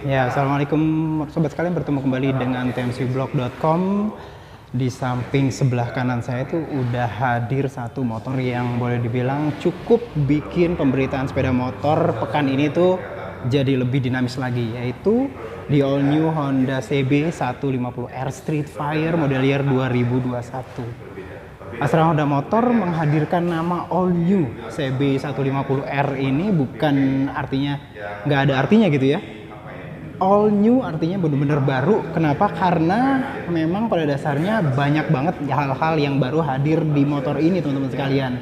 Ya, assalamualaikum sobat sekalian, bertemu kembali dengan tmcblog.com. Di samping sebelah kanan saya itu udah hadir satu motor yang boleh dibilang cukup bikin pemberitaan sepeda motor pekan ini tuh jadi lebih dinamis lagi, yaitu di all new Honda CB 150R Street Fire model year 2021. Astra Honda Motor menghadirkan nama all new CB 150R ini bukan artinya nggak ada artinya gitu ya. All new artinya benar-benar baru. Kenapa? Karena memang pada dasarnya banyak banget hal-hal yang baru hadir di motor ini, teman-teman sekalian.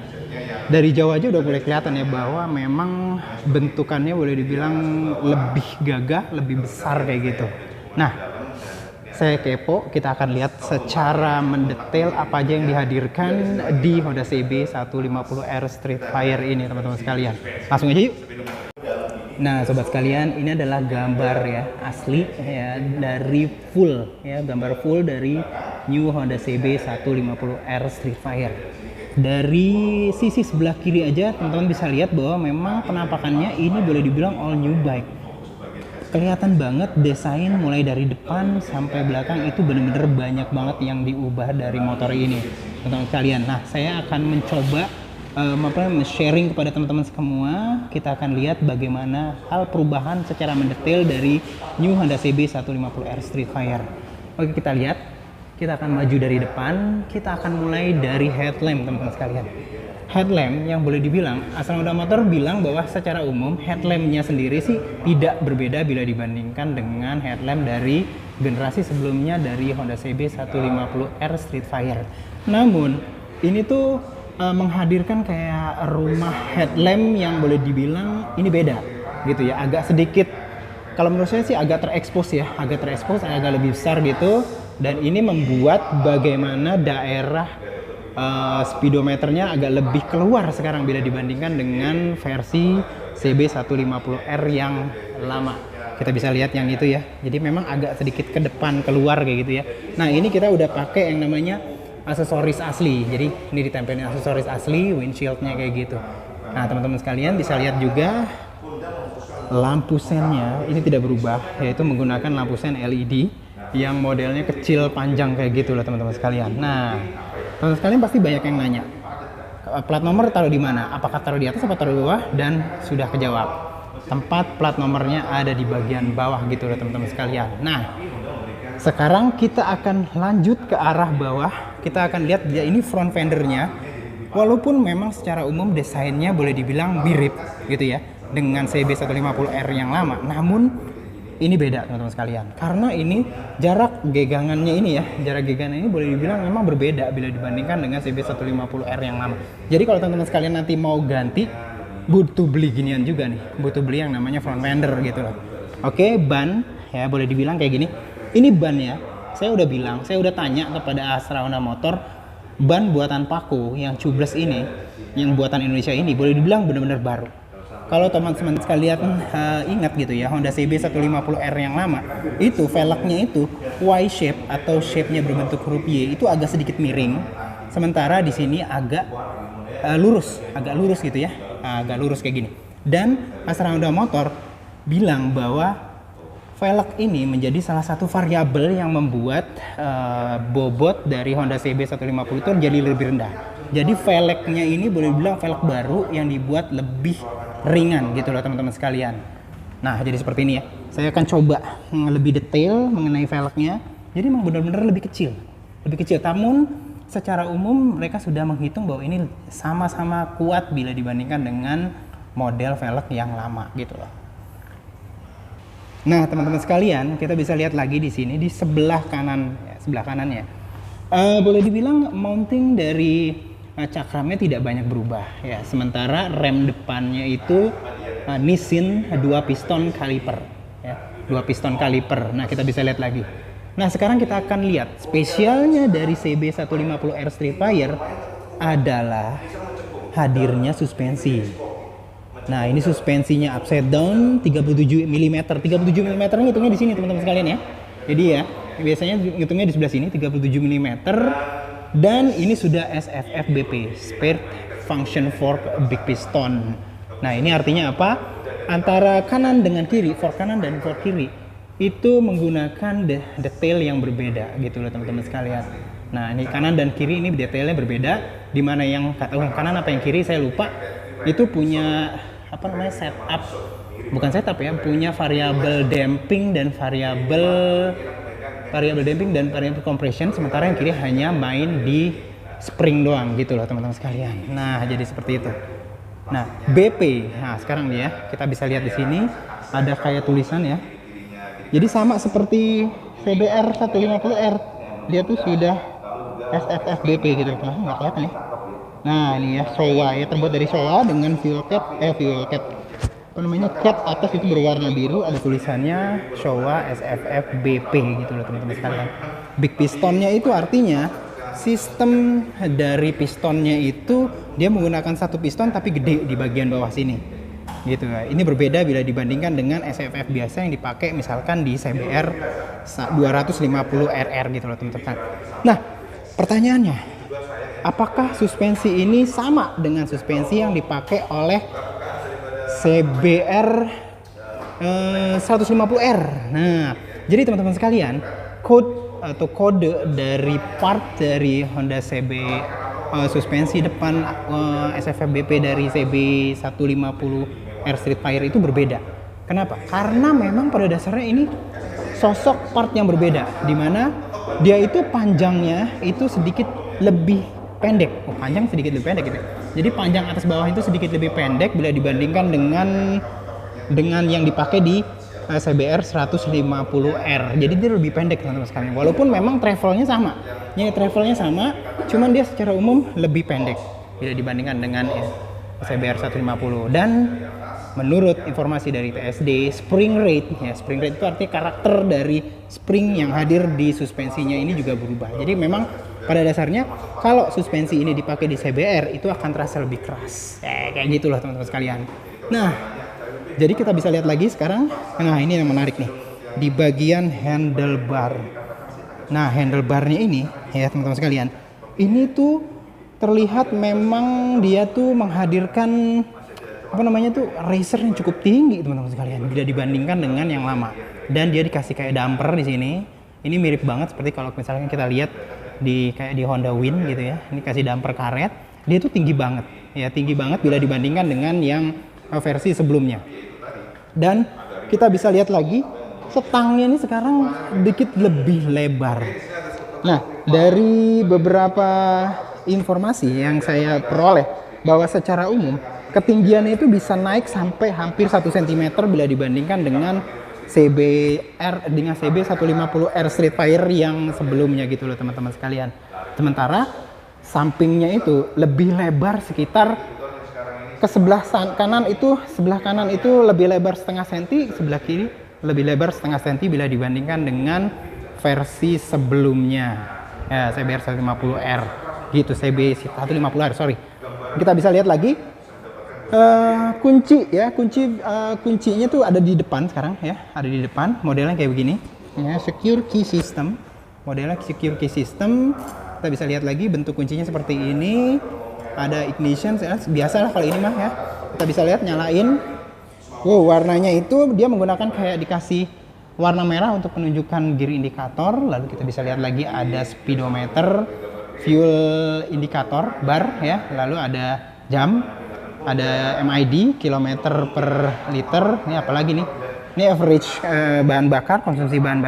Dari jauh aja udah mulai kelihatan ya bahwa memang bentukannya boleh dibilang lebih gagah, lebih besar kayak gitu. Nah, saya kepo, kita akan lihat secara mendetail apa aja yang dihadirkan di Honda CB 150R Street Fire ini, teman-teman sekalian. Langsung aja yuk. Nah, sobat sekalian, ini adalah gambar ya asli ya dari full ya, gambar full dari new Honda CB 150R Street Fire. Dari sisi sebelah kiri aja teman-teman bisa lihat bahwa memang penampakannya ini boleh dibilang all new bike. Kelihatan banget desain mulai dari depan sampai belakang itu benar-benar banyak banget yang diubah dari motor ini, teman-teman sekalian. Nah, saya akan mencoba sharing kepada teman-teman semua. Kita akan lihat bagaimana hal perubahan secara mendetail dari new Honda CB 150R Street Fire. Oke, kita lihat. Kita akan maju dari depan. Kita akan mulai dari headlamp, teman-teman sekalian. Headlamp yang boleh dibilang Astra Honda Motor bilang bahwa secara umum headlampnya sendiri sih tidak berbeda bila dibandingkan dengan headlamp dari generasi sebelumnya dari Honda CB 150R Street Fire. Namun ini tuh menghadirkan kayak rumah headlamp yang boleh dibilang ini beda gitu ya, agak sedikit kalau menurut saya sih agak terekspos ya, agak lebih besar gitu, dan ini membuat bagaimana daerah speedometernya agak lebih keluar sekarang bila dibandingkan dengan versi CB 150R yang lama. Kita bisa lihat yang itu ya, jadi memang agak sedikit ke depan keluar kayak gitu ya. Nah, ini kita udah pakai yang namanya aksesoris asli, jadi ini ditempelin aksesoris asli, windshieldnya kayak gitu. Nah, teman-teman sekalian bisa lihat juga lampu sennya ini tidak berubah, yaitu menggunakan lampu sen LED yang modelnya kecil panjang kayak gitu lah, teman-teman sekalian. Nah, teman-teman sekalian pasti banyak yang nanya, plat nomor taruh di mana? Apakah taruh di atas atau taruh di bawah? Dan sudah kejawab, tempat plat nomornya ada di bagian bawah gitu lah, teman-teman sekalian. Nah, sekarang kita akan lanjut ke arah bawah. Kita akan lihat ya, ini front fendernya. Walaupun memang secara umum desainnya boleh dibilang mirip gitu ya dengan CB 150R yang lama, namun ini beda, teman-teman sekalian. Karena ini jarak gegangannya ini ya, jarak gegangan ini boleh dibilang memang berbeda bila dibandingkan dengan CB 150R yang lama. Jadi kalau teman-teman sekalian nanti mau ganti, butuh beli ginian juga nih, butuh beli yang namanya front fender gitu loh. Oke, ban ya boleh dibilang kayak gini. Ini ban ya, saya udah tanya kepada Astra Honda Motor, ban buatan Paco yang tubeless ini, yang buatan Indonesia ini boleh dibilang benar-benar baru. Kalau teman-teman sekalian ingat gitu ya, Honda CB 150R yang lama, itu velgnya itu Y shape atau shape-nya berbentuk huruf Y itu agak sedikit miring, sementara di sini agak lurus gitu ya, agak lurus kayak gini. Dan Astra Honda Motor bilang bahwa velg ini menjadi salah satu variabel yang membuat bobot dari Honda CB 150 itu jadi lebih rendah. Jadi velgnya ini boleh bilang velg baru yang dibuat lebih ringan gitu loh, teman-teman sekalian. Nah, jadi seperti ini ya. Saya akan coba lebih detail mengenai velgnya. Jadi memang benar-benar lebih kecil. Namun secara umum mereka sudah menghitung bahwa ini sama-sama kuat bila dibandingkan dengan model velg yang lama gitu loh. Nah, teman-teman sekalian, kita bisa lihat lagi di sini di sebelah kanannya. Boleh dibilang mounting dari cakramnya tidak banyak berubah ya. Sementara rem depannya itu Nissin 2 piston kaliper ya, 2 piston kaliper. Nah, kita bisa lihat lagi. Nah, sekarang kita akan lihat spesialnya dari CB 150R Street Fire adalah hadirnya suspensi. Nah, ini suspensinya upside down 37 mm. 37 mm hitungnya di sini, teman-teman sekalian ya. Jadi ya, biasanya hitungnya di sebelah sini 37 mm. Dan ini sudah SFF BP, Spare Function Fork Big Piston. Nah, ini artinya apa? Antara kanan dengan kiri, fork kanan dan fork kiri, itu menggunakan detail yang berbeda gitu loh teman-teman sekalian. Nah ini kanan dan kiri ini detailnya berbeda, dimana yang kanan apa yang kiri saya lupa, itu punya apa namanya setup, bukan setup ya, punya variabel damping dan variabel damping dan variabel compression, sementara yang kiri hanya main di spring doang gitu loh teman-teman sekalian. Nah jadi seperti itu. Nah BP, nah sekarang nih ya kita bisa lihat di sini ada kayak tulisan ya. Jadi sama seperti CBR 150R, dia tuh sudah SFF BP gitu, nggak kelihatan ya. Nah ini ya Showa ya, terbuat dari Showa dengan fuel cap apa namanya, cap atas itu berwarna biru, ada tulisannya Showa SFF BP gitu loh teman-teman sekalian. Big pistonnya itu artinya sistem dari pistonnya itu dia menggunakan satu piston tapi gede di bagian bawah sini gitu ya. Ini berbeda bila dibandingkan dengan SFF biasa yang dipakai misalkan di CBR 250RR gitu loh teman-teman. Nah pertanyaannya, apakah suspensi ini sama dengan suspensi yang dipakai oleh CBR 150R? Nah jadi teman-teman sekalian, kode dari part dari Honda CB suspensi depan SFF BP dari CB 150R Street Fire itu berbeda. Kenapa? Karena memang pada dasarnya ini sosok part yang berbeda, dimana dia itu panjangnya itu sedikit lebih pendek. Panjang sedikit lebih pendek gitu. Jadi panjang atas bawah itu sedikit lebih pendek bila dibandingkan dengan yang dipakai di CBR 150R. Jadi dia lebih pendek teman-teman sekalian. Walaupun memang travelnya sama. Ya, travelnya sama, cuman dia secara umum lebih pendek bila dibandingkan dengan CBR 150. Dan menurut informasi dari TSD, spring rate itu artinya karakter dari spring yang hadir di suspensinya ini juga berubah. Jadi memang pada dasarnya kalau suspensi ini dipakai di CBR itu akan terasa lebih keras. Kayak gitulah teman-teman sekalian. Nah, jadi kita bisa lihat lagi sekarang. Nah ini yang menarik nih, di bagian handlebar. Nah handlebarnya ini ya teman-teman sekalian, ini tuh terlihat memang dia tuh menghadirkan apa namanya tuh racer yang cukup tinggi teman-teman sekalian bila dibandingkan dengan yang lama. Dan dia dikasih kayak damper di sini. Ini mirip banget seperti kalau misalkan kita lihat kayak di Honda Win gitu ya. Ini kasih damper karet. Dia tuh tinggi banget ya, tinggi banget bila dibandingkan dengan yang versi sebelumnya. Dan kita bisa lihat lagi setangnya ini sekarang sedikit lebih lebar. Nah dari beberapa informasi yang saya peroleh bahwa secara umum ketinggiannya itu bisa naik sampai hampir 1 cm bila dibandingkan dengan CB 150R Street Fire yang sebelumnya gitu loh teman-teman sekalian. Sementara sampingnya itu lebih lebar sekitar ke sebelah kanan itu lebih lebar setengah senti, sebelah kiri lebih lebar setengah senti bila dibandingkan dengan versi sebelumnya ya, CBR 150R gitu, CB 150R sorry. Kita bisa lihat lagi kuncinya tuh ada di depan sekarang ya, ada di depan, modelnya kayak begini ya, secure key system, modelnya secure key system. Kita bisa lihat lagi bentuk kuncinya seperti ini. Ada ignition, biasalah kalau ini mah ya. Kita bisa lihat nyalain. Wow, warnanya itu dia menggunakan kayak dikasih warna merah untuk menunjukkan gear indikator. Lalu kita bisa lihat lagi ada speedometer, fuel indikator, bar ya. Lalu ada jam, ada MID, kilometer per liter. Ini apalagi nih? Ini average bahan bakar, konsumsi bahan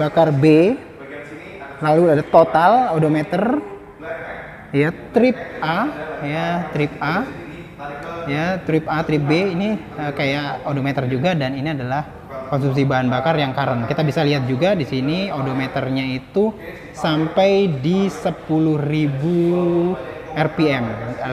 bakar B. Lalu ada total odometer. Ya, trip A, trip B ini kayak odometer juga, dan ini adalah konsumsi bahan bakar yang current. Kita bisa lihat juga di sini odometernya itu sampai di 10.000 RPM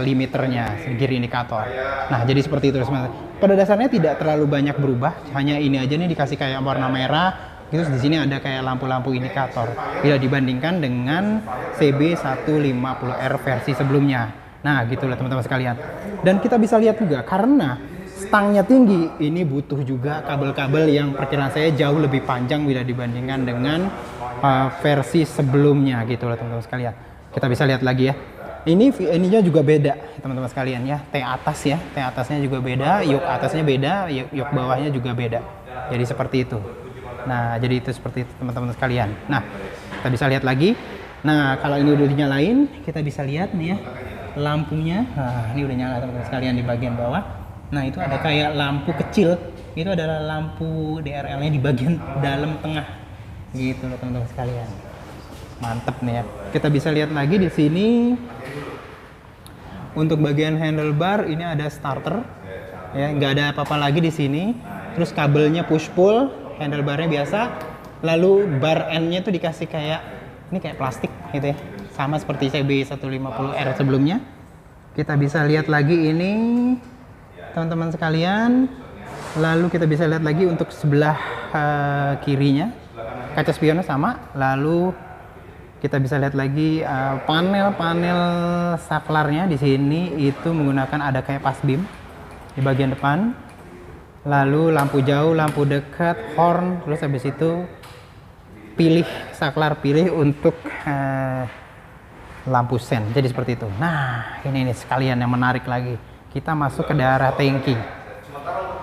limiternya, gear indikator. Nah, jadi seperti itu teman-teman. Pada dasarnya tidak terlalu banyak berubah, hanya ini aja nih dikasih kayak warna merah. Terus di sini ada kayak lampu-lampu indikator bila dibandingkan dengan CB 150R versi sebelumnya. Nah, gitulah teman-teman sekalian. Dan kita bisa lihat juga karena stangnya tinggi, ini butuh juga kabel-kabel yang perkiraan saya jauh lebih panjang bila dibandingkan dengan versi sebelumnya gitu loh teman-teman sekalian. Kita bisa lihat lagi ya. Ininya juga beda teman-teman sekalian ya. T atas ya, T atasnya juga beda, yoke atasnya beda, yoke bawahnya juga beda. Jadi seperti itu. Nah, jadi itu seperti itu teman-teman sekalian. Nah, kita bisa lihat lagi. Nah, kalau ini udah dinyalain, kita bisa lihat nih ya lampunya. Nah, ini udah nyala teman-teman sekalian di bagian bawah. Nah, itu ada kayak lampu kecil. Itu adalah lampu DRL-nya di bagian dalam tengah. Gitu loh teman-teman sekalian. Mantep nih ya. Kita bisa lihat lagi di sini untuk bagian handlebar ini ada starter. Ya, nggak ada apa-apa lagi di sini. Terus kabelnya push pull, handlebarnya biasa. Lalu bar end-nya tuh dikasih kayak ini kayak plastik gitu ya. Sama seperti CB150R sebelumnya. Kita bisa lihat lagi ini teman-teman sekalian. Lalu kita bisa lihat lagi untuk sebelah kirinya. Kaca spionnya sama. Lalu kita bisa lihat lagi panel-panel saklarnya di sini itu menggunakan ada kayak pas beam di bagian depan. Lalu lampu jauh, lampu dekat, horn, terus habis itu pilih saklar pilih untuk lampu sen. Jadi seperti itu. Nah, ini sekalian yang menarik lagi. Kita masuk ke daerah tangki.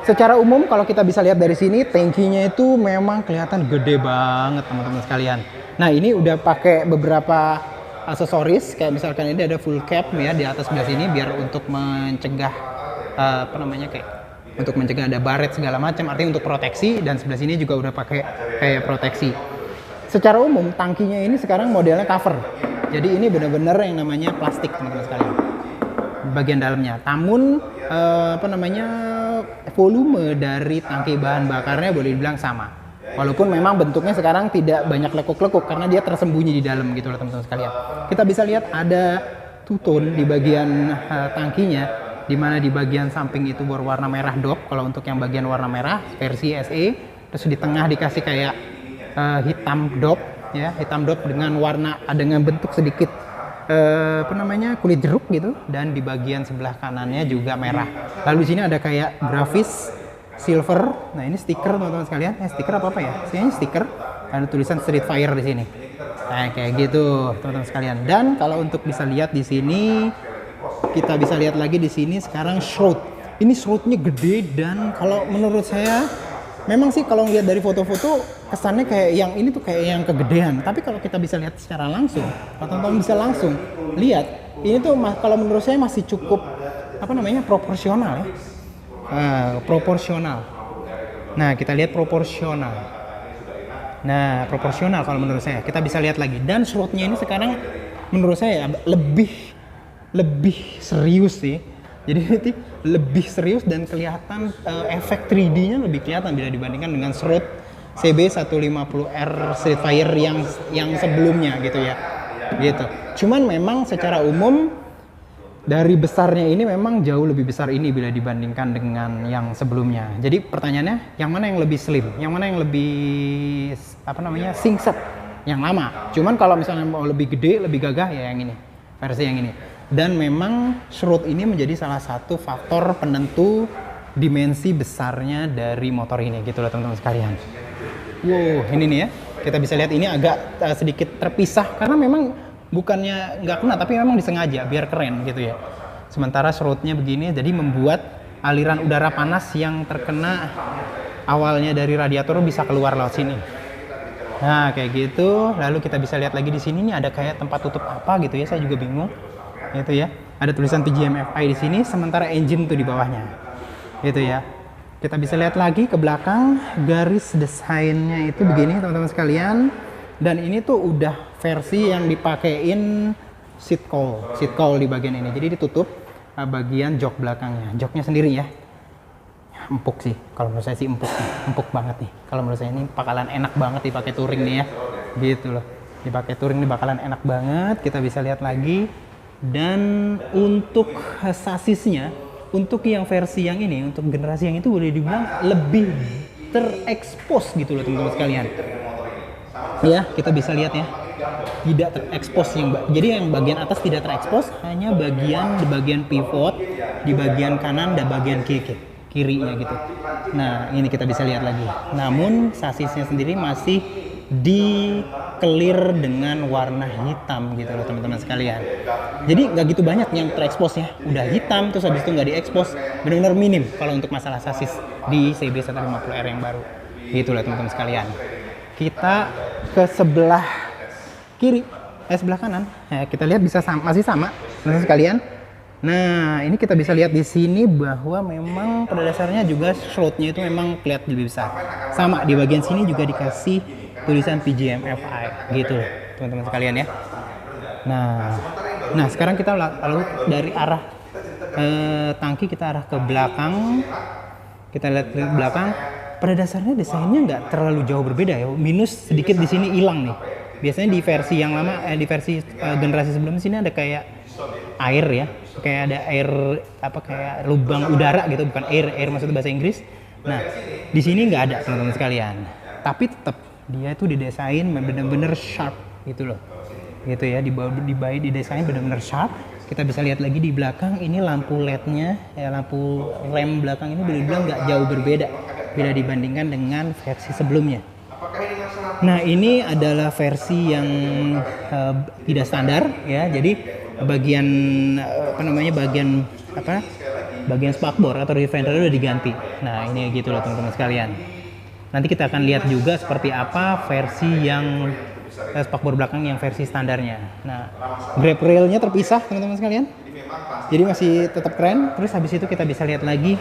Secara umum kalau kita bisa lihat dari sini, tangkinya itu memang kelihatan gede banget teman-teman sekalian. Nah, ini udah pakai beberapa aksesoris, kayak misalkan ini ada full cap ya di atas sebelah sini biar untuk mencegah untuk mencegah ada baret segala macam, artinya untuk proteksi, dan sebelah sini juga udah pakai kayak proteksi. Secara umum tangkinya ini sekarang modelnya cover. Jadi ini benar-benar yang namanya plastik teman-teman sekalian. Bagian dalamnya. Namun volume dari tangki bahan bakarnya boleh dibilang sama. Walaupun memang bentuknya sekarang tidak banyak lekuk-lekuk karena dia tersembunyi di dalam gitu loh teman-teman sekalian. Kita bisa lihat ada two-tone di bagian tangkinya, di mana di bagian samping itu berwarna merah dop kalau untuk yang bagian warna merah versi SE. Terus di tengah dikasih kayak hitam dop ya, hitam dop dengan bentuk sedikit kulit jeruk gitu, dan di bagian sebelah kanannya juga merah. Lalu di sini ada kayak grafis silver. Nah, ini stiker teman-teman sekalian. Stiker apa ya? Ini stiker. Ada tulisan Street Fire di sini. Nah, kayak gitu teman-teman sekalian. Dan kalau untuk bisa lihat di sini, kita bisa lihat lagi di sini sekarang shroud. Ini shroudnya gede, dan kalau menurut saya memang sih kalau ngeliat dari foto-foto kesannya kayak yang ini tuh kayak yang kegedean. Tapi kalau kita bisa lihat secara langsung, teman-teman bisa langsung lihat, ini tuh kalau menurut saya masih cukup proporsional ya. Proporsional. Nah, kita lihat proporsional. Nah, proporsional kalau menurut saya. Kita bisa lihat lagi. Dan shroudnya ini sekarang menurut saya lebih serius sih. Jadi ini lebih serius dan kelihatan efek 3D-nya lebih kelihatan bila dibandingkan dengan shroud CB150R Street Fire yang sebelumnya gitu ya. Gitu. Cuman memang secara umum dari besarnya ini memang jauh lebih besar ini bila dibandingkan dengan yang sebelumnya. Jadi pertanyaannya, yang mana yang lebih slim? Yang mana yang lebih singset? Yang lama. Cuman kalau misalnya mau lebih gede, lebih gagah ya yang ini. Versi yang ini. Dan memang shroud ini menjadi salah satu faktor penentu dimensi besarnya dari motor ini gitu loh teman-teman sekalian. Wow, ini nih ya. Kita bisa lihat ini agak sedikit terpisah karena memang bukannya nggak kena, tapi memang disengaja biar keren gitu ya. Sementara shroudnya begini, jadi membuat aliran udara panas yang terkena awalnya dari radiator bisa keluar lewat sini. Nah, kayak gitu. Lalu kita bisa lihat lagi di sini nih ada kayak tempat tutup apa gitu ya, saya juga bingung. Itu ya. Ada tulisan PGM-FI di sini, sementara engine tuh di bawahnya. Gitu ya. Kita bisa lihat lagi ke belakang, garis desainnya itu begini teman-teman sekalian. Dan ini tuh udah versi yang dipakein seat cowl di bagian ini. Jadi ditutup bagian jok belakangnya. Joknya sendiri ya. Empuk sih. Kalau menurut saya sih empuk banget nih. Kalau menurut saya ini bakalan enak banget dipakai touring nih ya. Gitu loh. Dipakai touring ini bakalan enak banget. Kita bisa lihat lagi. Dan untuk sasisnya, untuk yang versi yang ini, untuk generasi yang itu boleh dibilang lebih terekspos gitu loh teman-teman sekalian. Ya, kita bisa lihat ya, tidak terekspos jadi yang bagian atas tidak terekspos, hanya di bagian pivot, di bagian kanan dan bagian kirinya gitu. Nah, ini kita bisa lihat lagi. Namun sasisnya sendiri masih di clear dengan warna hitam gitu loh teman-teman sekalian. Jadi nggak gitu banyak yang terekspos ya, udah hitam terus habis itu nggak diekspos, benar-benar minim kalau untuk masalah sasis di CB150R yang baru gitu loh teman-teman sekalian. Kita ke sebelah kiri, sebelah kanan, kita lihat bisa masih sama teman-teman sekalian. Nah, ini kita bisa lihat di sini bahwa memang pada dasarnya juga slotnya itu memang kelihatan lebih besar. Sama di bagian sini juga dikasih tulisan PGM-FI gitu loh, teman-teman sekalian ya. Nah sekarang kita lalu dari arah tangki kita arah ke belakang. Kita lihat ke belakang. Pada dasarnya desainnya nggak terlalu jauh berbeda ya. Minus sedikit di sini hilang nih. Biasanya di versi yang lama, di versi generasi sebelum sini ada kayak air ya, kayak ada air apa kayak lubang udara gitu, bukan air maksudnya bahasa Inggris. Nah di sini nggak ada teman-teman sekalian, tapi tetap dia itu didesain benar-benar sharp gitu loh, gitu ya, didesain benar-benar sharp. Kita bisa lihat lagi di belakang ini lampu LED-nya ya, lampu rem belakang ini benar-benar nggak jauh berbeda bila dibandingkan dengan versi sebelumnya. Nah ini adalah versi yang tidak standar ya, jadi bagian bagian spakbor atau rear fender udah diganti. Nah ini gitu loh teman-teman sekalian. Nanti kita akan lihat juga seperti apa versi yang spakbor belakang yang versi standarnya. Nah grab railnya terpisah teman-teman sekalian, jadi masih tetap keren. Terus habis itu kita bisa lihat lagi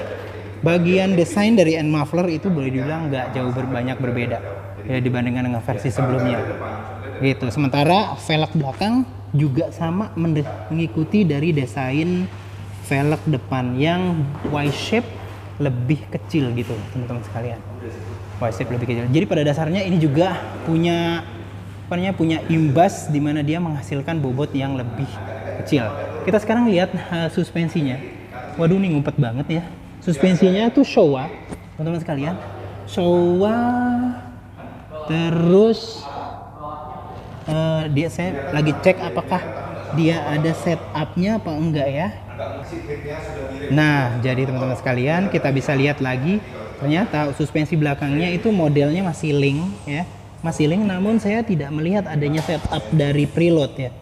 bagian desain dari end muffler itu boleh dibilang nggak jauh banyak berbeda ya dibandingkan dengan versi sebelumnya gitu. Sementara velg belakang juga sama mengikuti dari desain velg depan yang Y shape lebih kecil gitu teman-teman sekalian. Y shape lebih kecil. Jadi pada dasarnya ini juga punya imbas di mana dia menghasilkan bobot yang lebih kecil. Kita sekarang lihat suspensinya. Waduh ini ngumpet banget ya. Suspensinya tuh Showa teman-teman sekalian. Showa terus saya lagi cek apakah dia ada setupnya apa enggak ya. Nah jadi teman-teman sekalian kita bisa lihat lagi ternyata suspensi belakangnya itu modelnya masih link ya, masih link, namun saya tidak melihat adanya setup dari preload ya,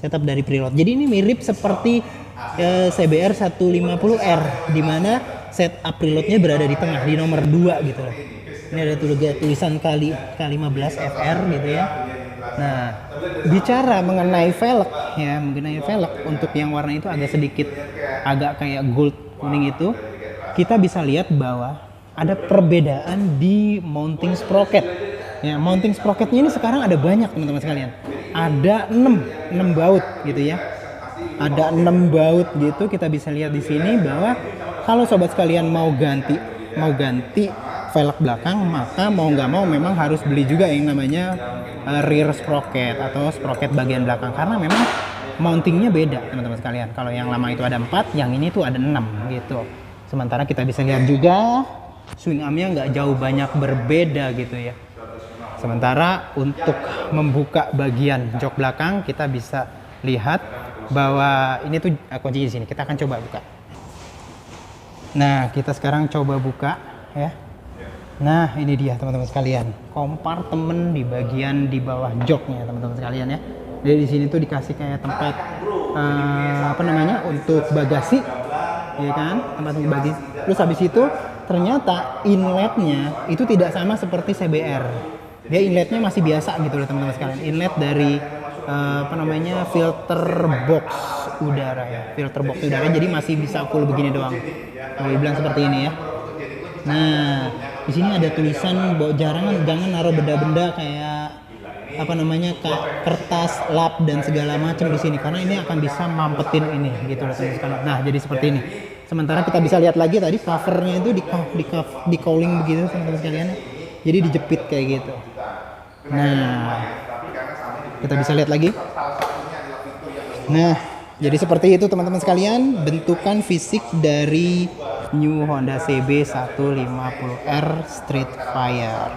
setup dari preload. Jadi ini mirip seperti CBR 150R di mana setup preloadnya berada di tengah di nomor 2 gitu loh. Ini ada tulisan K15 FR gitu ya. Nah, bicara mengenai velg untuk yang warna itu agak kayak gold kuning itu, kita bisa lihat bahwa ada perbedaan di mounting sprocket. Ya, mounting sprocketnya ini sekarang ada banyak teman-teman sekalian. Ada 6 baut gitu ya. Ada 6 baut gitu. Kita bisa lihat di sini bahwa kalau sobat sekalian mau ganti velg belakang, maka mau nggak mau memang harus beli juga yang namanya rear sprocket atau sprocket bagian belakang, karena memang mountingnya beda teman-teman sekalian. Kalau yang lama itu ada 4, yang ini tuh ada 6 gitu. Sementara kita bisa lihat juga swing armnya nggak jauh banyak berbeda gitu ya. Sementara untuk membuka bagian jok belakang kita bisa lihat bahwa ini tuh kuncinya di sini. Kita akan coba buka. Nah kita sekarang coba buka ya. Nah ini dia teman-teman sekalian, kompartemen di bagian di bawah joknya teman-teman sekalian ya. Jadi di sini tuh dikasih kayak tempat untuk bagasi, ya kan, tempat untuk bagasi. Terus habis itu ternyata inletnya itu tidak sama seperti CBR. Dia inletnya masih biasa gitu loh teman-teman sekalian. Inlet dari filter box udara ya, filter box udara. Jadi masih bisa full begini doang. Boleh bilang seperti ini ya. Nah, di sini ada tulisan bahwa jangan naruh benda-benda kayak kertas, lap dan segala macam di sini, karena ini akan bisa mampetin ini gitu loh teman-teman. Nah, jadi seperti ini. Sementara kita bisa lihat lagi tadi covernya itu di cowling begitu teman-teman sekalian. Jadi dijepit kayak gitu. Nah, kita bisa lihat lagi. Nah, jadi seperti itu teman-teman sekalian bentukan fisik dari New Honda CB150R Street Fire.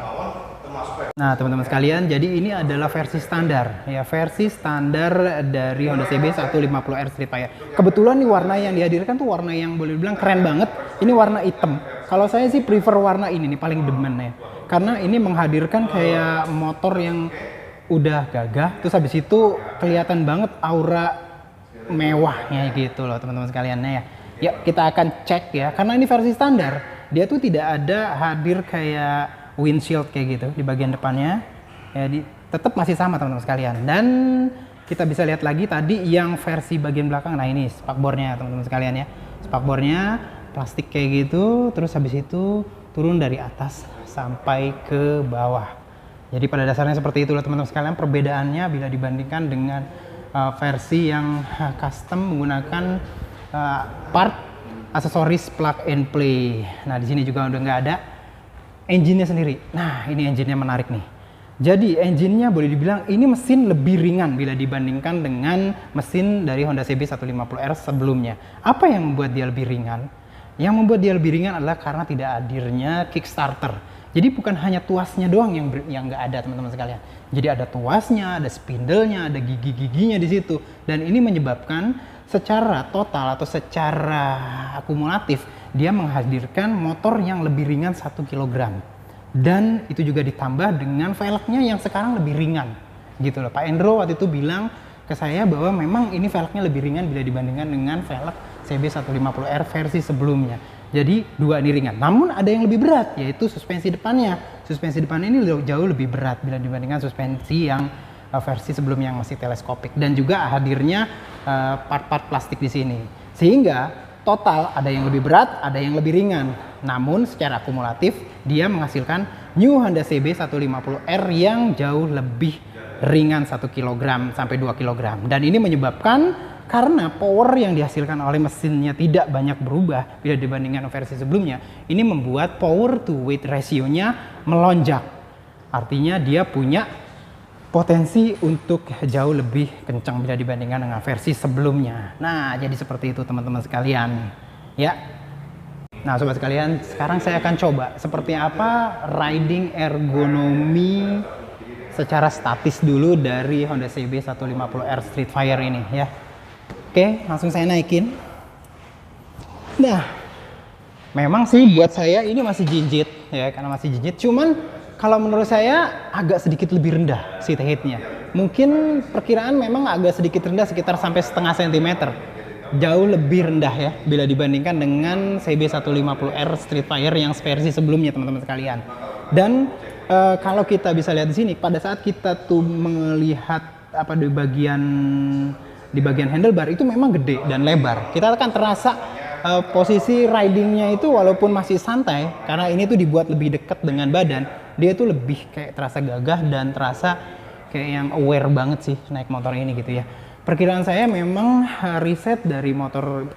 Nah teman-teman sekalian, jadi ini adalah versi standar ya, versi standar dari Honda CB150R Street Fire. Kebetulan nih warna yang dihadirkan tuh warna yang boleh dibilang keren banget. Ini warna hitam. Kalau saya sih prefer warna ini nih, paling demen ya. karena ini menghadirkan kayak motor yang udah gagah, terus habis itu kelihatan banget aura mewahnya gitu loh teman-teman sekalian ya. Ya kita akan cek ya, karena ini versi standar, dia tuh tidak ada hadir kayak windshield kayak gitu di bagian depannya, ya tetap masih sama teman-teman sekalian. Dan kita bisa lihat lagi tadi yang versi bagian belakang, nah ini spakbornya teman-teman sekalian ya, spakbornya plastik kayak gitu, terus habis itu turun dari atas sampai ke bawah. Jadi pada dasarnya seperti itu loh teman-teman sekalian perbedaannya bila dibandingkan dengan versi yang custom menggunakan part aksesoris plug and play. Nah di sini juga udah nggak ada engine-nya sendiri. Nah ini engine-nya menarik nih. Jadi engine-nya boleh dibilang ini mesin lebih ringan bila dibandingkan dengan mesin dari Honda CB 150R sebelumnya. Apa yang membuat dia lebih ringan? Yang membuat dia lebih ringan adalah karena tidak hadirnya Kickstarter. Jadi bukan hanya tuasnya doang yang nggak ada teman-teman sekalian. Jadi ada tuasnya, ada spindle-nya, ada gigi-giginya di situ. Dan ini menyebabkan secara total atau secara akumulatif dia menghadirkan motor yang lebih ringan 1 kg. Dan itu juga ditambah dengan velgnya yang sekarang lebih ringan. Gitu loh. Pak Endro waktu itu bilang ke saya bahwa memang ini velgnya lebih ringan bila dibandingkan dengan velg CB 150R versi sebelumnya. Jadi dua ini ringan, namun ada yang lebih berat yaitu suspensi depannya. Suspensi depan ini jauh lebih berat bila dibandingkan suspensi yang versi sebelumnya yang masih teleskopik, dan juga hadirnya part-part plastik di sini. Sehingga total ada yang lebih berat, ada yang lebih ringan. Namun secara akumulatif dia menghasilkan New Honda CB 150R yang jauh lebih ringan 1 kg sampai 2 kg. Dan ini menyebabkan karena power yang dihasilkan oleh mesinnya tidak banyak berubah bila dibandingkan versi sebelumnya, ini membuat power to weight ratio-nya melonjak. Artinya dia punya potensi untuk jauh lebih kencang bila dibandingkan dengan versi sebelumnya. Nah, jadi seperti itu teman-teman sekalian. Ya. Nah, sobat sekalian, sekarang saya akan coba seperti apa riding ergonomi secara statis dulu dari Honda CB 150R Streetfire ini ya. Oke, langsung saya naikin. Nah, memang sih buat saya ini masih jinjit ya, karena masih jinjit. Cuman kalau menurut saya agak sedikit lebih rendah seat height-nya. Mungkin perkiraan memang agak sedikit rendah, sekitar sampai setengah sentimeter. Jauh lebih rendah ya bila dibandingkan dengan CB 150R Streetfire yang versi sebelumnya teman-teman sekalian. Dan kalau kita bisa lihat di sini, pada saat kita tuh melihat apa di bagian handlebar itu memang gede dan lebar. Kita akan terasa posisi ridingnya itu walaupun masih santai, karena ini tuh dibuat lebih dekat dengan badan, dia tuh lebih kayak terasa gagah dan terasa kayak yang aware banget sih naik motor ini gitu ya. Perkiraan saya memang riset dari motor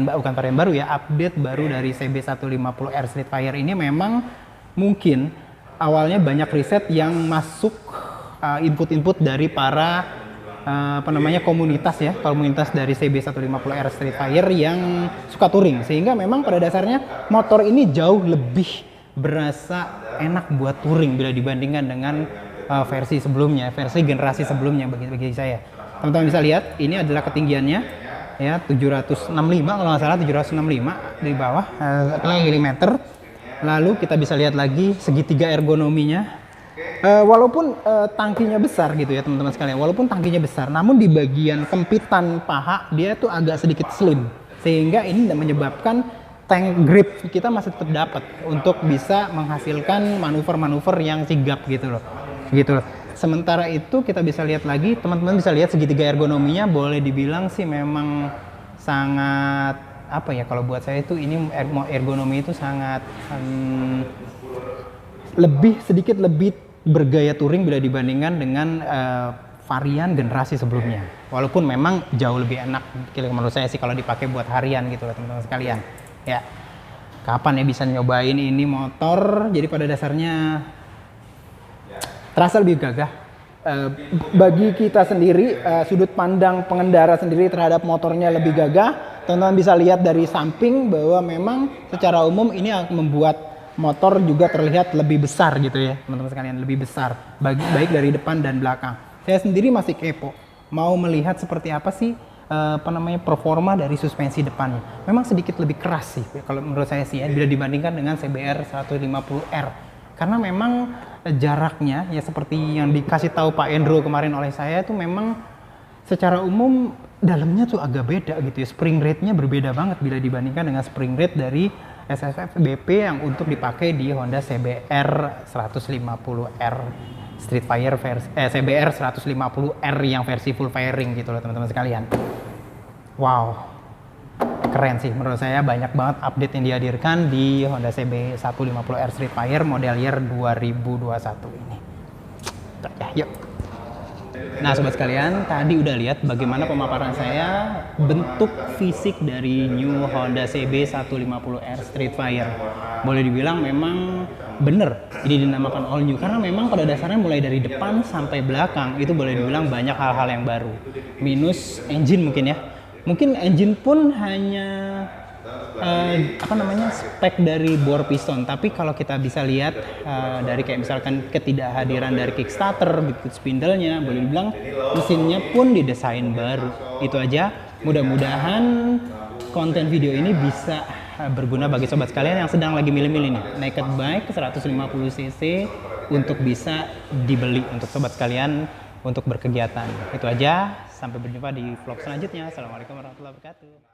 bukan varian baru ya, update baru dari CB 150R Streetfire ini memang mungkin awalnya banyak riset yang masuk input-input dari para komunitas ya, komunitas dari CB 150R Streetfire yang suka touring, sehingga memang pada dasarnya motor ini jauh lebih berasa enak buat touring bila dibandingkan dengan versi sebelumnya, versi generasi sebelumnya bagi saya. Teman-teman bisa lihat ini adalah ketinggiannya ya, 765 kalau nggak salah, 765 di bawah milimeter. Lalu kita bisa lihat lagi segitiga ergonominya. Walaupun tangkinya besar gitu ya teman-teman sekalian, walaupun tangkinya besar, namun di bagian kempitan paha dia tuh agak sedikit slim, sehingga ini menyebabkan tank grip kita masih tetap dapat untuk bisa menghasilkan manuver-manuver yang sigap gitu loh. Sementara itu kita bisa lihat lagi, teman-teman bisa lihat segitiga ergonominya, boleh dibilang sih memang sangat apa ya, kalau buat saya itu ini ergonomi itu sangat sedikit lebih bergaya touring bila dibandingkan dengan varian generasi sebelumnya. Walaupun memang jauh lebih enak menurut saya sih kalau dipakai buat harian gitu loh teman-teman sekalian. Ya, kapan ya bisa nyobain ini motor? Jadi pada dasarnya terasa lebih gagah. Bagi kita sendiri, sudut pandang pengendara sendiri terhadap motornya lebih gagah. Teman-teman bisa lihat dari samping bahwa memang secara umum ini akan membuat motor juga terlihat lebih besar gitu ya teman-teman sekalian, lebih besar baik dari depan dan belakang. Saya sendiri masih kepo mau melihat seperti apa sih performa dari suspensi depannya. Memang sedikit lebih keras sih kalau menurut saya sih ya bila dibandingkan dengan CBR 150R, karena memang jaraknya ya seperti yang dikasih tahu Pak Endro kemarin oleh saya itu memang secara umum dalamnya tuh agak beda gitu ya. Spring rate-nya berbeda banget bila dibandingkan dengan spring rate dari SSF BP yang untuk dipakai di Honda CBR 150R Streetfire versi CBR 150R yang versi full fairing gitu loh teman-teman sekalian. Wow, keren sih menurut saya, banyak banget update yang dihadirkan di Honda CB 150R Streetfire model year 2021 ini. Ya, yuk. Nah sobat sekalian, tadi udah lihat bagaimana pemaparan saya bentuk fisik dari new Honda CB 150R Streetfire. Boleh dibilang memang bener ini dinamakan all new karena memang pada dasarnya mulai dari depan sampai belakang itu boleh dibilang banyak hal-hal yang baru. Minus engine mungkin ya. Mungkin engine pun hanya spek dari bore piston, tapi kalau kita bisa lihat dari kayak misalkan ketidakhadiran dari kickstarter, bigfoot spindle-nya, boleh dibilang mesinnya pun didesain baru. Itu aja, mudah-mudahan konten video ini bisa berguna bagi sobat sekalian yang sedang lagi milih-milih nih naked bike 150cc untuk bisa dibeli untuk sobat sekalian untuk berkegiatan. Itu aja, sampai berjumpa di vlog selanjutnya. Assalamualaikum warahmatullahi wabarakatuh.